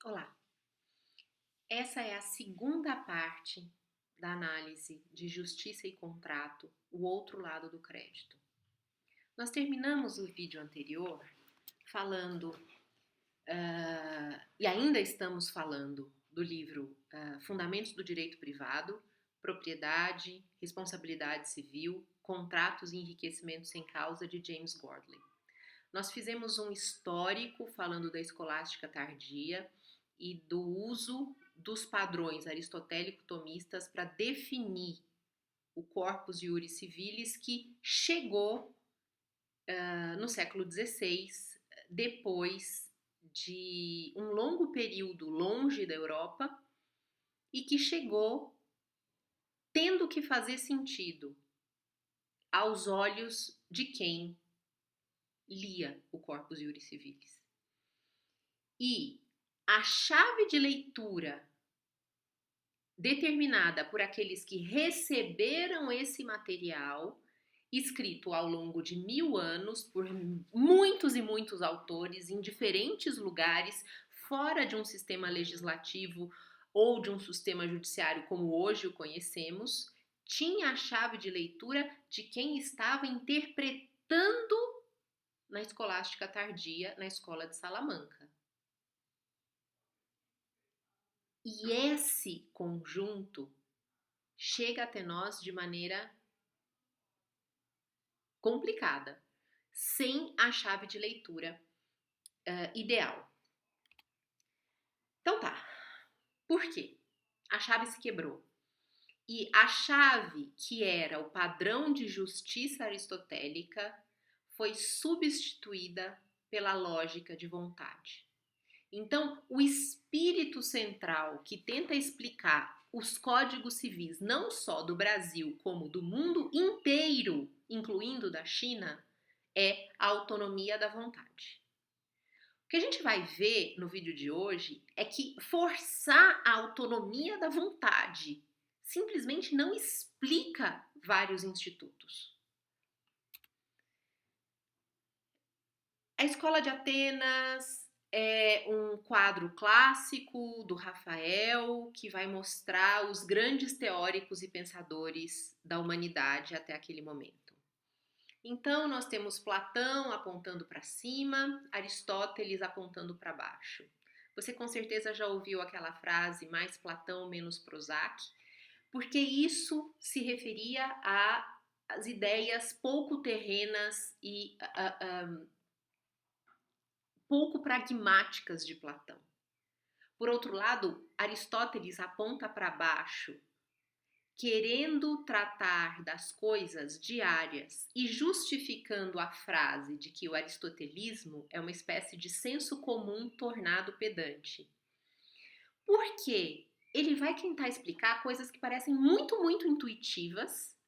Olá, essa é a segunda parte da análise de justiça e contrato, o outro lado do crédito. Nós terminamos o vídeo anterior falando, e ainda estamos falando do livro Fundamentos do Direito Privado, Propriedade, Responsabilidade Civil, Contratos e Enriquecimento Sem Causa, de James Gordley. Nós fizemos um histórico falando da escolástica tardia e do uso dos padrões aristotélico-tomistas para definir o corpus iuris civilis que chegou no século XVI, depois de um longo período longe da Europa e que chegou tendo que fazer sentido aos olhos de quem lia o corpus iuris civilis. E a chave de leitura determinada por aqueles que receberam esse material, escrito ao longo de 1000 anos por muitos e muitos autores em diferentes lugares, fora de um sistema legislativo ou de um sistema judiciário como hoje o conhecemos, tinha a chave de leitura de quem estava interpretando na escolástica tardia, na escola de Salamanca. E esse conjunto chega até nós de maneira complicada, sem a chave de leitura ideal. Então tá, por quê? A chave se quebrou. E a chave que era o padrão de justiça aristotélica foi substituída pela lógica de vontade. Então, o espírito central que tenta explicar os códigos civis, não só do Brasil, como do mundo inteiro, incluindo da China, é a autonomia da vontade. O que a gente vai ver no vídeo de hoje é que forçar a autonomia da vontade simplesmente não explica vários institutos. A Escola de Atenas é um quadro clássico do Rafael que vai mostrar os grandes teóricos e pensadores da humanidade até aquele momento. Então, nós temos Platão apontando para cima, Aristóteles apontando para baixo. Você com certeza já ouviu aquela frase, mais Platão, menos Prozac, porque isso se referia às ideias pouco terrenas e pouco pragmáticas de Platão. Por outro lado, Aristóteles aponta para baixo, querendo tratar das coisas diárias e justificando a frase de que o aristotelismo é uma espécie de senso comum tornado pedante. Por quê? Ele vai tentar explicar coisas que parecem muito, muito intuitivas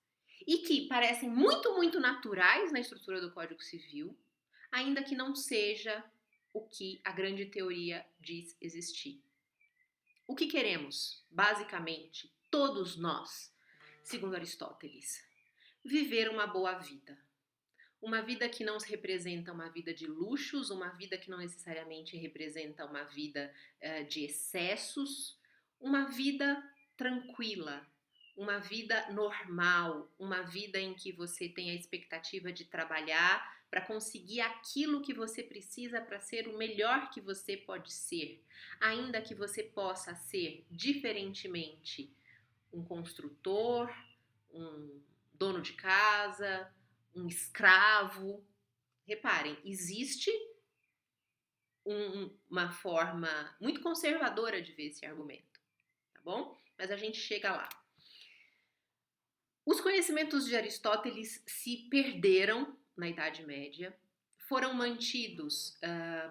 e que parecem muito, muito naturais na estrutura do Código Civil, ainda que não seja o que a grande teoria diz existir. O que queremos, basicamente, todos nós, segundo Aristóteles? Viver uma boa vida. Uma vida que não representa uma vida de luxos, uma vida que não necessariamente representa uma vida de excessos, uma vida tranquila, uma vida normal, uma vida em que você tem a expectativa de trabalhar para conseguir aquilo que você precisa para ser o melhor que você pode ser, ainda que você possa ser diferentemente um construtor, um dono de casa, um escravo. Reparem, existe uma forma muito conservadora de ver esse argumento, tá bom? Mas a gente chega lá. Os conhecimentos de Aristóteles se perderam na Idade Média, foram mantidos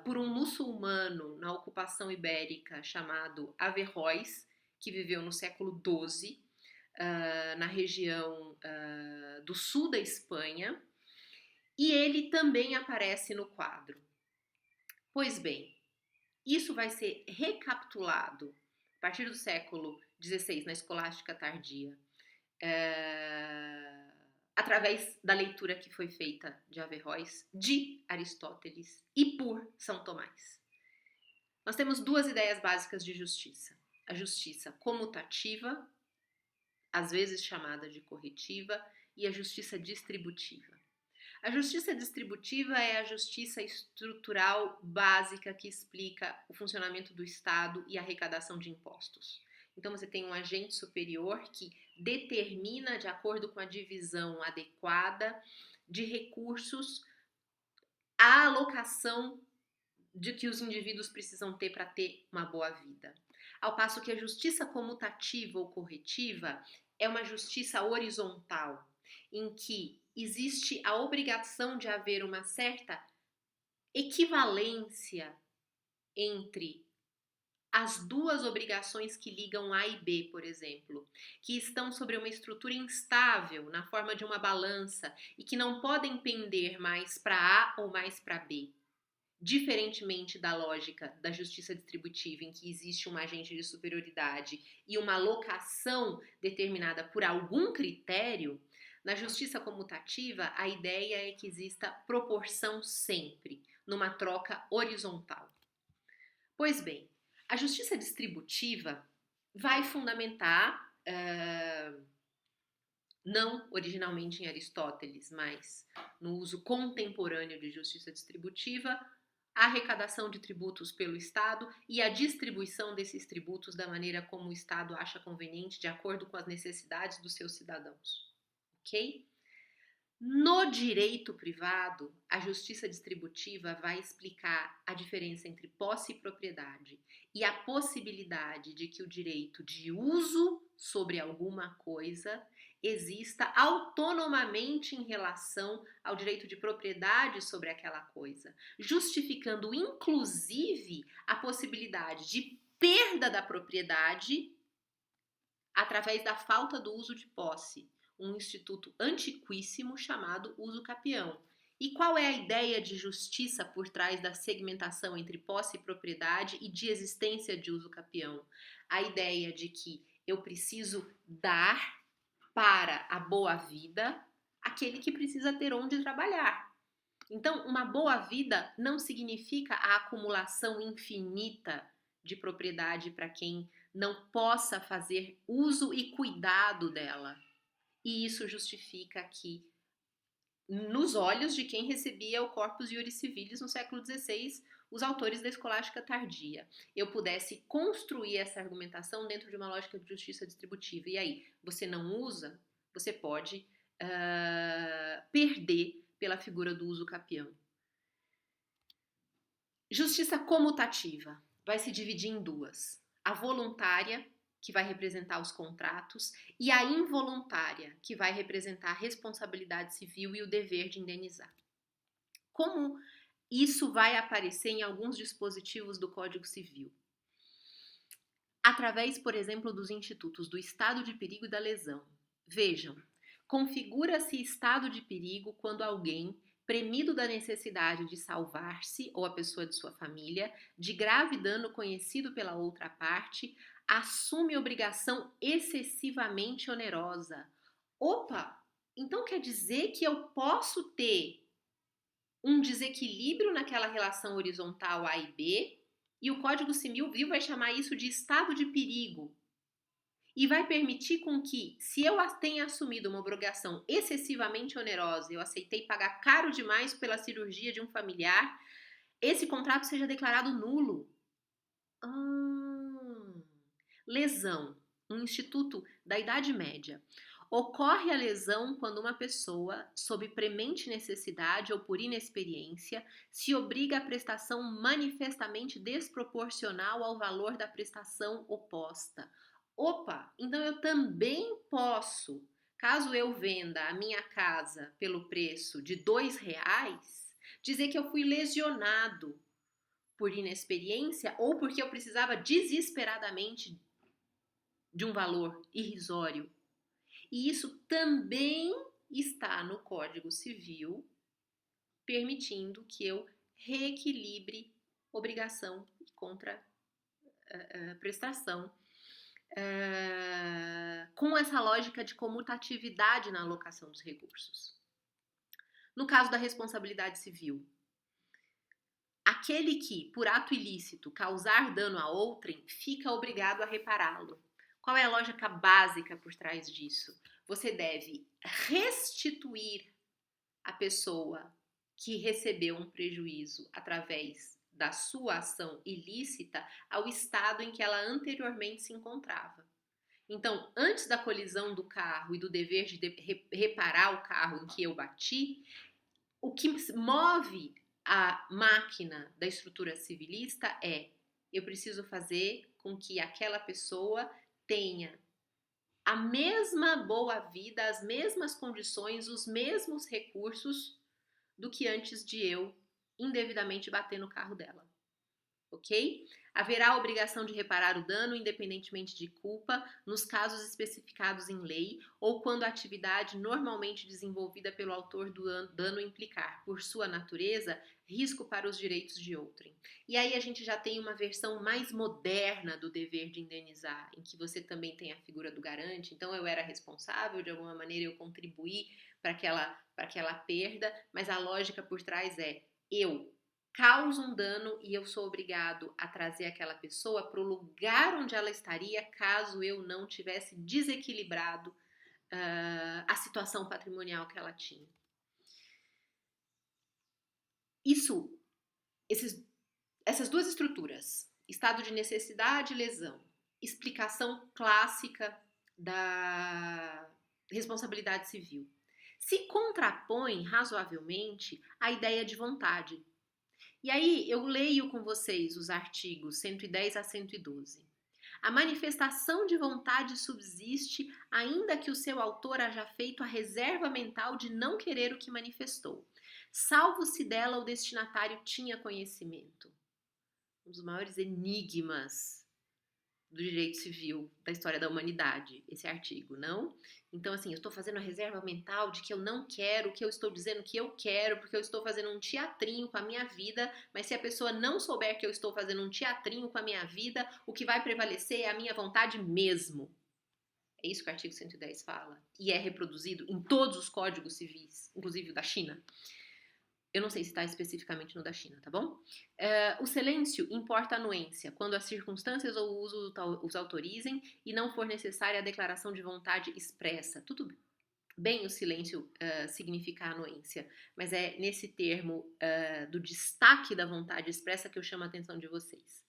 por um muçulmano na ocupação ibérica chamado Averroes, que viveu no século XII, na região do sul da Espanha, e ele também aparece no quadro. Pois bem, isso vai ser recapitulado a partir do século XVI, na escolástica tardia, através da leitura que foi feita de Averroes, de Aristóteles e por São Tomás. Nós temos duas ideias básicas de justiça. A justiça comutativa, às vezes chamada de corretiva, e a justiça distributiva. A justiça distributiva é a justiça estrutural básica que explica o funcionamento do Estado e a arrecadação de impostos. Então você tem um agente superior que determina, de acordo com a divisão adequada de recursos, a alocação de que os indivíduos precisam ter para ter uma boa vida. Ao passo que a justiça comutativa ou corretiva é uma justiça horizontal, em que existe a obrigação de haver uma certa equivalência entre as duas obrigações que ligam A e B, por exemplo, que estão sobre uma estrutura instável, na forma de uma balança, e que não podem pender mais para A ou mais para B. Diferentemente da lógica da justiça distributiva, em que existe um agente de superioridade e uma alocação determinada por algum critério, na justiça comutativa a ideia é que exista proporção sempre, numa troca horizontal. Pois bem, a justiça distributiva vai fundamentar, não originalmente em Aristóteles, mas no uso contemporâneo de justiça distributiva, a arrecadação de tributos pelo Estado e a distribuição desses tributos da maneira como o Estado acha conveniente, de acordo com as necessidades dos seus cidadãos. Ok? No direito privado, a justiça distributiva vai explicar a diferença entre posse e propriedade e a possibilidade de que o direito de uso sobre alguma coisa exista autonomamente em relação ao direito de propriedade sobre aquela coisa, justificando inclusive a possibilidade de perda da propriedade através da falta do uso de posse, um instituto antiquíssimo chamado uso capião. E qual é a ideia de justiça por trás da segmentação entre posse e propriedade e de existência de uso capião? A ideia de que eu preciso dar para a boa vida aquele que precisa ter onde trabalhar. Então, uma boa vida não significa a acumulação infinita de propriedade para quem não possa fazer uso e cuidado dela. E isso justifica que, nos olhos de quem recebia o Corpus Iuris Civilis no século XVI, os autores da escolástica tardia, eu pudesse construir essa argumentação dentro de uma lógica de justiça distributiva. E aí, você não usa, você pode perder pela figura do uso capião. Justiça comutativa vai se dividir em duas. A voluntária, que vai representar os contratos, e a involuntária, que vai representar a responsabilidade civil e o dever de indenizar. Como isso vai aparecer em alguns dispositivos do Código Civil? Através, por exemplo, dos institutos do estado de perigo e da lesão. Vejam, configura-se estado de perigo quando alguém, premido da necessidade de salvar-se ou a pessoa de sua família, de grave dano conhecido pela outra parte, assume obrigação excessivamente onerosa. Opa! Então quer dizer que eu posso ter um desequilíbrio naquela relação horizontal A e B, e o Código Civil vai chamar isso de estado de perigo. E vai permitir com que, se eu tenha assumido uma obrigação excessivamente onerosa, eu aceitei pagar caro demais pela cirurgia de um familiar, esse contrato seja declarado nulo. Lesão, um instituto da Idade Média. Ocorre a lesão quando uma pessoa, sob premente necessidade ou por inexperiência, se obriga à prestação manifestamente desproporcional ao valor da prestação oposta. Opa, então eu também posso, caso eu venda a minha casa pelo preço de R$2, dizer que eu fui lesionado por inexperiência ou porque eu precisava desesperadamente de um valor irrisório. E isso também está no Código Civil, permitindo que eu reequilibre obrigação e prestação com essa lógica de comutatividade na alocação dos recursos. No caso da responsabilidade civil, aquele que, por ato ilícito, causar dano a outrem, fica obrigado a repará-lo. Qual é a lógica básica por trás disso? Você deve restituir a pessoa que recebeu um prejuízo através da sua ação ilícita ao estado em que ela anteriormente se encontrava. Então, antes da colisão do carro e do dever de reparar o carro em que eu bati, o que move a máquina da estrutura civilista é: eu preciso fazer com que aquela pessoa tenha a mesma boa vida, as mesmas condições, os mesmos recursos do que antes de eu indevidamente bater no carro dela. Ok? Haverá a obrigação de reparar o dano, independentemente de culpa, nos casos especificados em lei ou quando a atividade normalmente desenvolvida pelo autor do dano implicar, por sua natureza, risco para os direitos de outrem. E aí a gente já tem uma versão mais moderna do dever de indenizar, em que você também tem a figura do garante. Então eu era responsável, de alguma maneira eu contribuí para aquela perda, mas a lógica por trás é: eu causa um dano e eu sou obrigado a trazer aquela pessoa para o lugar onde ela estaria caso eu não tivesse desequilibrado a situação patrimonial que ela tinha. Essas duas estruturas, estado de necessidade e lesão, explicação clássica da responsabilidade civil, se contrapõe razoavelmente à ideia de vontade. E aí eu leio com vocês os artigos 110 a 112. A manifestação de vontade subsiste ainda que o seu autor haja feito a reserva mental de não querer o que manifestou, salvo se dela o destinatário tinha conhecimento. Um dos maiores enigmas do direito civil da história da humanidade, esse artigo, não? Então, assim, eu estou fazendo a reserva mental de que eu não quero, que eu estou dizendo que eu quero, porque eu estou fazendo um teatrinho com a minha vida, mas se a pessoa não souber que eu estou fazendo um teatrinho com a minha vida, o que vai prevalecer é a minha vontade mesmo. É isso que o artigo 110 fala. E é reproduzido em todos os códigos civis, inclusive o da China. Eu não sei se está especificamente no da China, tá bom? O silêncio importa a anuência, quando as circunstâncias ou o uso os autorizem e não for necessária a declaração de vontade expressa. Tudo bem o silêncio significa anuência, mas é nesse termo do destaque da vontade expressa que eu chamo a atenção de vocês.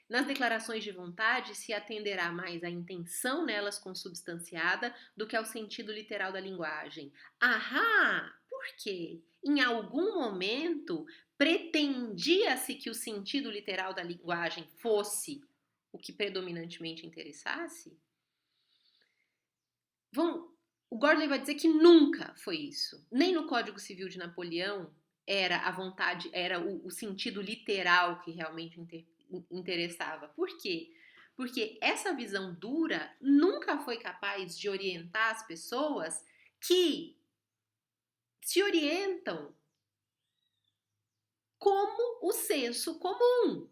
Nas declarações de vontade se atenderá mais à intenção nelas consubstanciada do que ao sentido literal da linguagem. Ahá! Por quê? Em algum momento pretendia-se que o sentido literal da linguagem fosse o que predominantemente interessasse? O Gordon vai dizer que nunca foi isso. Nem no Código Civil de Napoleão era a vontade, era o sentido literal que realmente interessava. Por quê? Porque essa visão dura nunca foi capaz de orientar as pessoas que se orientam como o senso comum.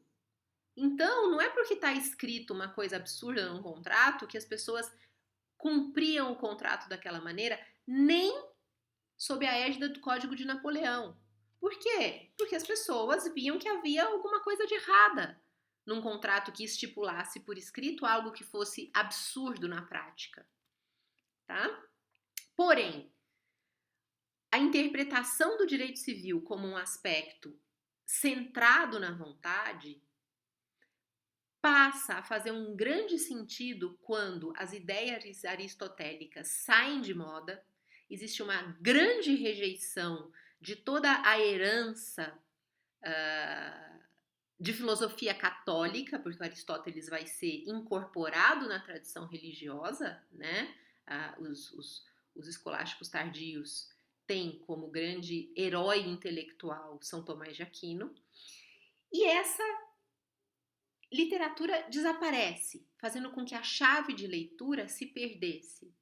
Então, não é porque está escrito uma coisa absurda num contrato que as pessoas cumpriam o contrato daquela maneira, nem sob a égide do Código de Napoleão. Por quê? Porque as pessoas viam que havia alguma coisa de errada num contrato que estipulasse por escrito algo que fosse absurdo na prática, tá? Porém, a interpretação do direito civil como um aspecto centrado na vontade passa a fazer um grande sentido quando as ideias aristotélicas saem de moda. Existe uma grande rejeição de toda a herança de filosofia católica, porque Aristóteles vai ser incorporado na tradição religiosa, né? Os escolásticos tardios têm como grande herói intelectual São Tomás de Aquino, e essa literatura desaparece, fazendo com que a chave de leitura se perdesse.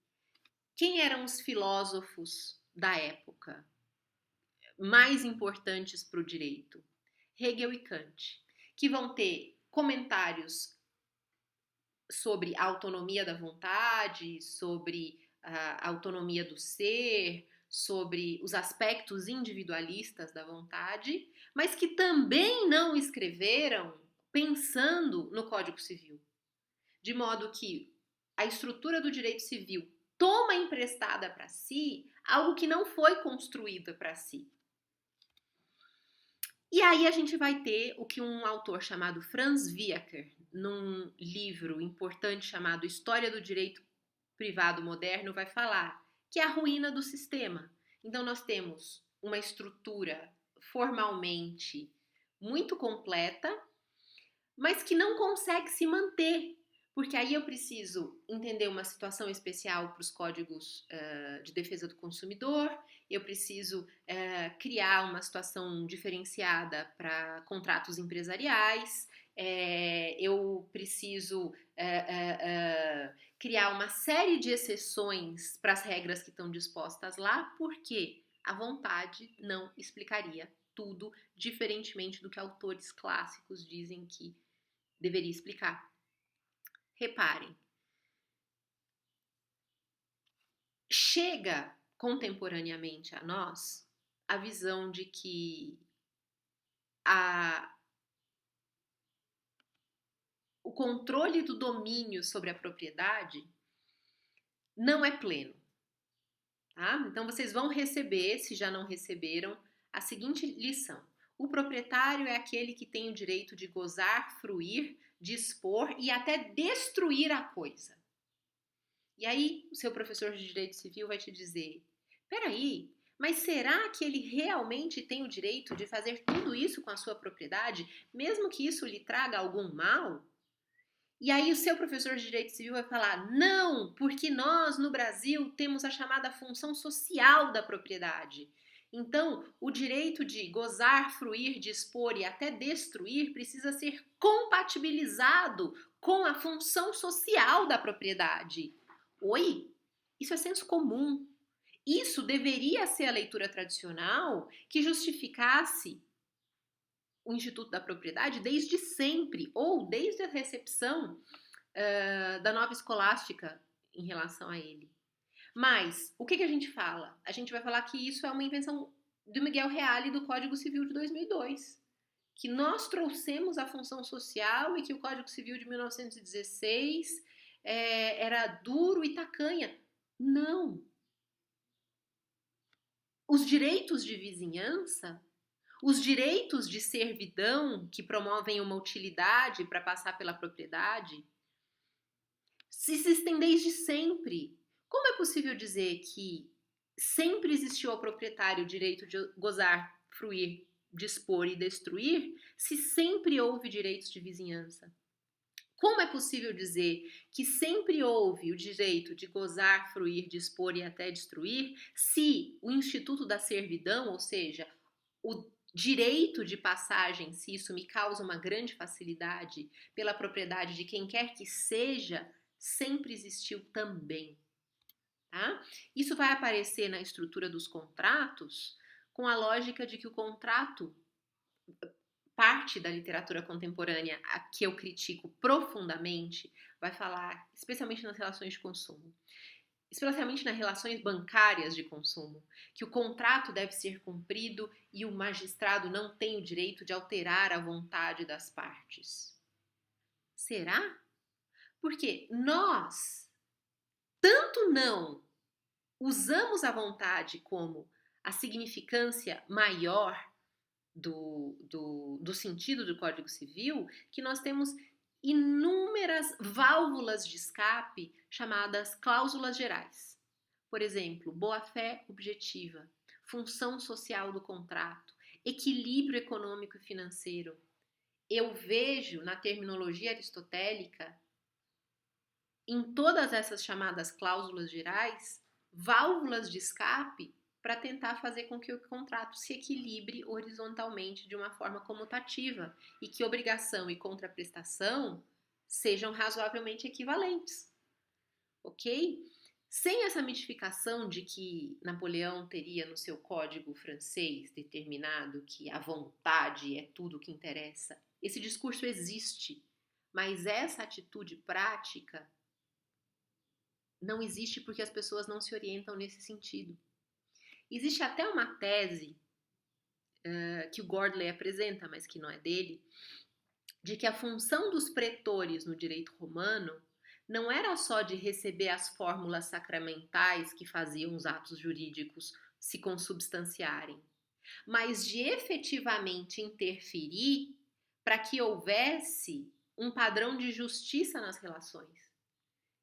Quem eram os filósofos da época mais importantes para o direito? Hegel e Kant, que vão ter comentários sobre a autonomia da vontade, sobre a autonomia do ser, sobre os aspectos individualistas da vontade, mas que também não escreveram pensando no Código Civil. De modo que a estrutura do direito civil toma emprestada para si algo que não foi construído para si. E aí a gente vai ter o que um autor chamado Franz Viaker, num livro importante chamado História do Direito Privado Moderno, vai falar, que é a ruína do sistema. Então nós temos uma estrutura formalmente muito completa, mas que não consegue se manter. Porque aí eu preciso entender uma situação especial para os códigos de defesa do consumidor, eu preciso criar uma situação diferenciada para contratos empresariais, eu preciso criar uma série de exceções para as regras que estão dispostas lá, porque a vontade não explicaria tudo, diferentemente do que autores clássicos dizem que deveria explicar. Reparem, chega contemporaneamente a nós a visão de que o controle do domínio sobre a propriedade não é pleno. Tá? Então vocês vão receber, se já não receberam, a seguinte lição. O proprietário é aquele que tem o direito de gozar, fruir, dispor e até destruir a coisa. E aí o seu professor de direito civil vai te dizer, peraí, mas será que ele realmente tem o direito de fazer tudo isso com a sua propriedade, mesmo que isso lhe traga algum mal? E aí o seu professor de direito civil vai falar, não, porque nós no Brasil temos a chamada função social da propriedade. Então, o direito de gozar, fruir, dispor e até destruir precisa ser compatibilizado com a função social da propriedade. Oi? Isso é senso comum. Isso deveria ser a leitura tradicional que justificasse o Instituto da Propriedade desde sempre, ou desde a recepção da nova escolástica em relação a ele. Mas, o que a gente fala? A gente vai falar que isso é uma invenção do Miguel Reale do Código Civil de 2002. Que nós trouxemos a função social e que o Código Civil de 1916 era duro e tacanha. Não. Os direitos de vizinhança, os direitos de servidão que promovem uma utilidade para passar pela propriedade, se existem desde sempre. Como é possível dizer que sempre existiu ao proprietário o direito de gozar, fruir, dispor e destruir, se sempre houve direitos de vizinhança? Como é possível dizer que sempre houve o direito de gozar, fruir, dispor e até destruir, se o Instituto da Servidão, ou seja, o direito de passagem, se isso me causa uma grande facilidade pela propriedade de quem quer que seja, sempre existiu também. Tá? Isso vai aparecer na estrutura dos contratos com a lógica de que o contrato, parte da literatura contemporânea a que eu critico profundamente, vai falar, especialmente nas relações de consumo, especialmente nas relações bancárias de consumo, que o contrato deve ser cumprido e o magistrado não tem o direito de alterar a vontade das partes. Será? Porque nós tanto não usamos a vontade como a significância maior do sentido do Código Civil, que nós temos inúmeras válvulas de escape chamadas cláusulas gerais. Por exemplo, boa-fé objetiva, função social do contrato, equilíbrio econômico e financeiro. Eu vejo na terminologia aristotélica, em todas essas chamadas cláusulas gerais, válvulas de escape para tentar fazer com que o contrato se equilibre horizontalmente de uma forma comutativa e que obrigação e contraprestação sejam razoavelmente equivalentes. Ok? Sem essa mitificação de que Napoleão teria no seu código francês determinado que a vontade é tudo o que interessa, esse discurso existe, mas essa atitude prática não existe porque as pessoas não se orientam nesse sentido. Existe até uma tese que o Gordley apresenta, mas que não é dele, de que a função dos pretores no direito romano não era só de receber as fórmulas sacramentais que faziam os atos jurídicos se consubstanciarem, mas de efetivamente interferir para que houvesse um padrão de justiça nas relações.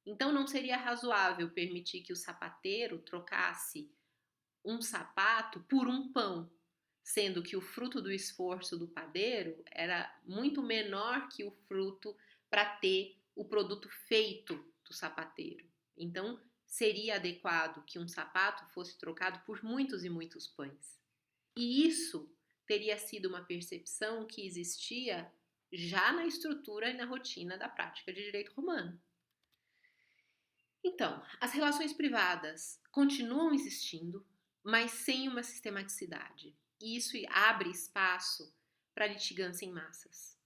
Então não seria razoável permitir que o sapateiro trocasse um sapato por um pão, sendo que o fruto do esforço do padeiro era muito menor que o fruto para ter o produto feito do sapateiro. Então, seria adequado que um sapato fosse trocado por muitos e muitos pães. E isso teria sido uma percepção que existia já na estrutura e na rotina da prática de direito romano. Então, as relações privadas continuam existindo, mas sem uma sistematicidade. E isso abre espaço para litigância em massas.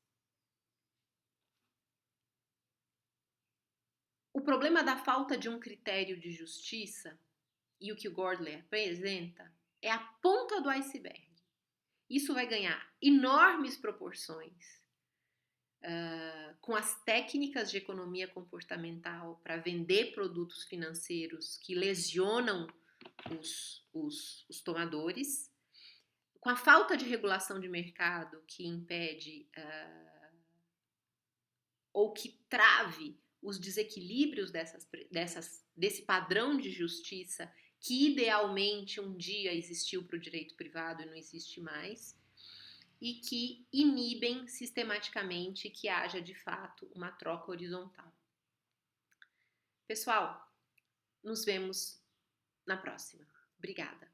O problema da falta de um critério de justiça, e o que o Gordley apresenta, é a ponta do iceberg. Isso vai ganhar enormes proporções com as técnicas de economia comportamental para vender produtos financeiros que lesionam os tomadores, com a falta de regulação de mercado que impede ou que trave os desequilíbrios desse padrão de justiça que idealmente um dia existiu para o direito privado e não existe mais, e que inibem sistematicamente que haja de fato uma troca horizontal. Pessoal, nos vemos na próxima. Obrigada.